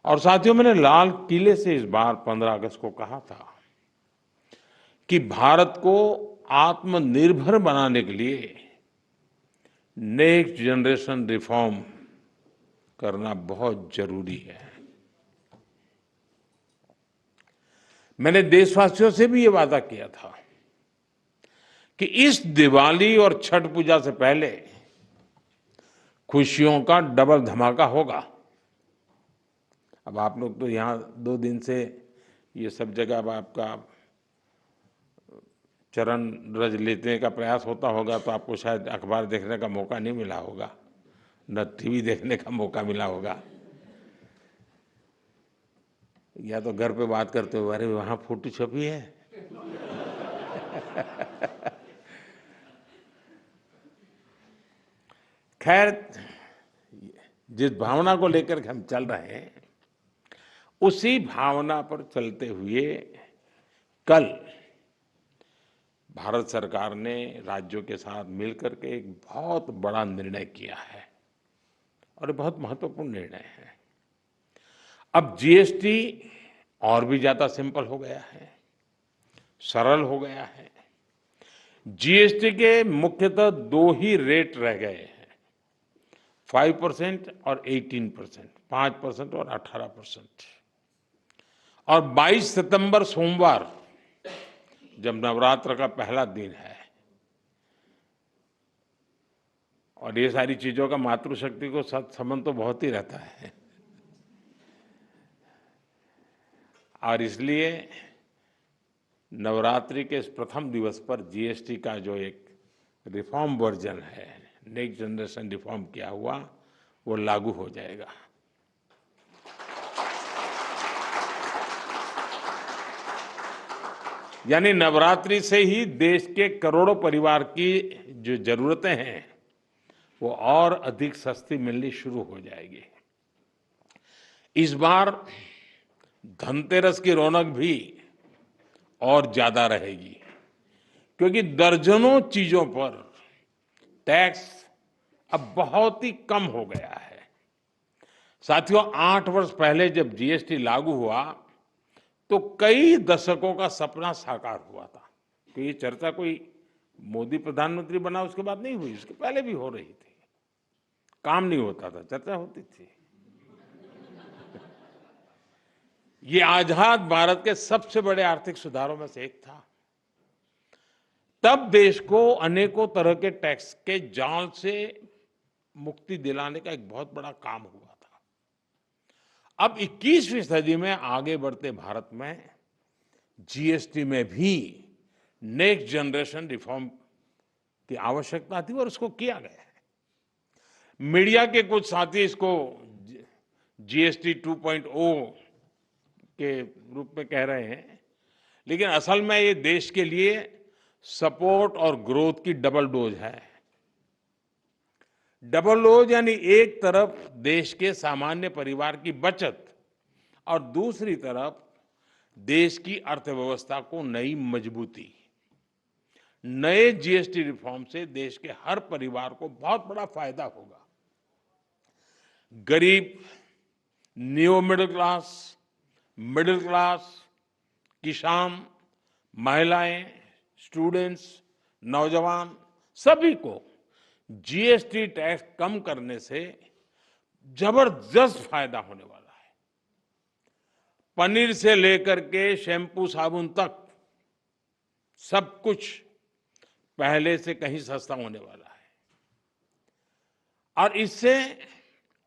और साथियों, मैंने लाल किले से इस बार 15 अगस्त को कहा था कि भारत को आत्मनिर्भर बनाने के लिए नेक्स्ट जनरेशन रिफॉर्म करना बहुत जरूरी है। मैंने देशवासियों से भी ये वादा किया था कि इस दिवाली और छठ पूजा से पहले खुशियों का डबल धमाका होगा। अब आप लोग तो यहाँ 2 दिन से ये सब जगह अब आपका चरण रज लेने का प्रयास होता होगा, तो आपको शायद अखबार देखने का मौका नहीं मिला होगा, न टीवी देखने का मौका मिला होगा, या तो घर पे बात करते हो, अरे वहाँ फोटो छपी है। खैर, जिस भावना को लेकर के हम चल रहे हैं, उसी भावना पर चलते हुए कल भारत सरकार ने राज्यों के साथ मिलकर के एक बहुत बड़ा निर्णय किया है और बहुत महत्वपूर्ण निर्णय है। अब जीएसटी और भी ज्यादा सिंपल हो गया है, सरल हो गया है। जीएसटी के मुख्यतः 2 ही रेट रह गए हैं, 5% और 18%, 5% और 18%। और 22 सितंबर सोमवार, जब नवरात्र का पहला दिन है, और ये सारी चीजों का मातृशक्ति को साथ संबंध तो बहुत ही रहता है, और इसलिए नवरात्रि के इस प्रथम दिवस पर जीएसटी का जो एक रिफॉर्म वर्जन है, नेक्स्ट जनरेशन रिफॉर्म किया हुआ, वो लागू हो जाएगा। यानी नवरात्रि से ही देश के करोड़ों परिवार की जो जरूरतें हैं वो और अधिक सस्ती मिलनी शुरू हो जाएगी। इस बार धनतेरस की रौनक भी और ज्यादा रहेगी, क्योंकि दर्जनों चीजों पर टैक्स अब बहुत ही कम हो गया है। साथियों, 8 वर्ष पहले जब जीएसटी लागू हुआ तो कई दशकों का सपना साकार हुआ था। कि ये चर्चा कोई मोदी प्रधानमंत्री बना उसके बाद नहीं हुई, उसके पहले भी हो रही थी। काम नहीं होता था, चर्चा होती थी। ये आजाद भारत के सबसे बड़े आर्थिक सुधारों में से एक था। तब देश को अनेकों तरह के टैक्स के जाल से मुक्ति दिलाने का एक बहुत बड़ा काम हुआ था। अब 21वीं सदी में आगे बढ़ते भारत में जीएसटी में भी नेक्स्ट जनरेशन रिफॉर्म की आवश्यकता थी और उसको किया गया है। मीडिया के कुछ साथी इसको जीएसटी 2.0 के रूप में कह रहे हैं, लेकिन असल में ये देश के लिए सपोर्ट और ग्रोथ की डबल डोज है। डबल डोज यानी एक तरफ देश के सामान्य परिवार की बचत और दूसरी तरफ देश की अर्थव्यवस्था को नई मजबूती। नए जीएसटी रिफॉर्म से देश के हर परिवार को बहुत बड़ा फायदा होगा। गरीब, न्यू मिडिल क्लास, किसान, महिलाएं, स्टूडेंट्स, नौजवान, सभी को जीएसटी टैक्स कम करने से जबरदस्त फायदा होने वाला है। पनीर से लेकर के शैम्पू साबुन तक सब कुछ पहले से कहीं सस्ता होने वाला है, और इससे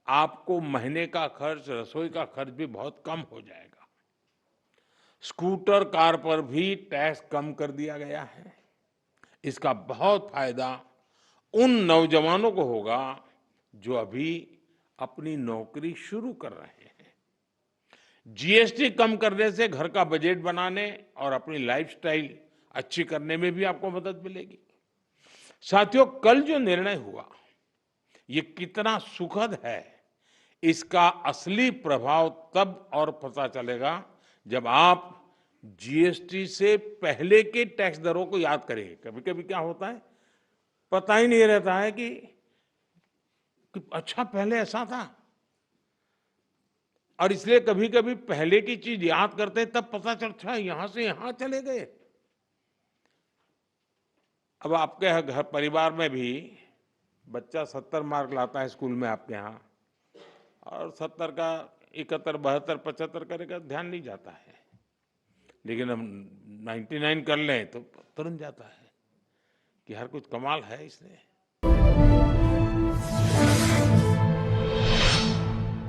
आपको महीने का खर्च, रसोई का खर्च भी बहुत कम हो जाएगा। स्कूटर, कार पर भी टैक्स कम कर दिया गया है। इसका बहुत फायदा उन नौजवानों को होगा जो अभी अपनी नौकरी शुरू कर रहे हैं। जीएसटी कम करने से घर का बजट बनाने और अपनी लाइफस्टाइल अच्छी करने में भी आपको मदद मिलेगी। साथियों, कल जो निर्णय हुआ ये कितना सुखद है, इसका असली प्रभाव तब और पता चलेगा जब आप जीएसटी से पहले के टैक्स दरों को याद करेंगे। कभी कभी क्या होता है, पता ही नहीं रहता है कि अच्छा पहले ऐसा था। और इसलिए कभी-कभी पहले की चीज याद करते हैं तब पता चलता है यहां से यहां चले गए। अब आपके यहाँ घर परिवार में भी बच्चा 70 मार्क लाता है स्कूल में आपके यहाँ, और 70 का 71, 72, 75 करेगा ध्यान नहीं जाता है। लेकिन हम 99 कर लें तो तुरंत जाता है कि यार कुछ कमाल है इसने।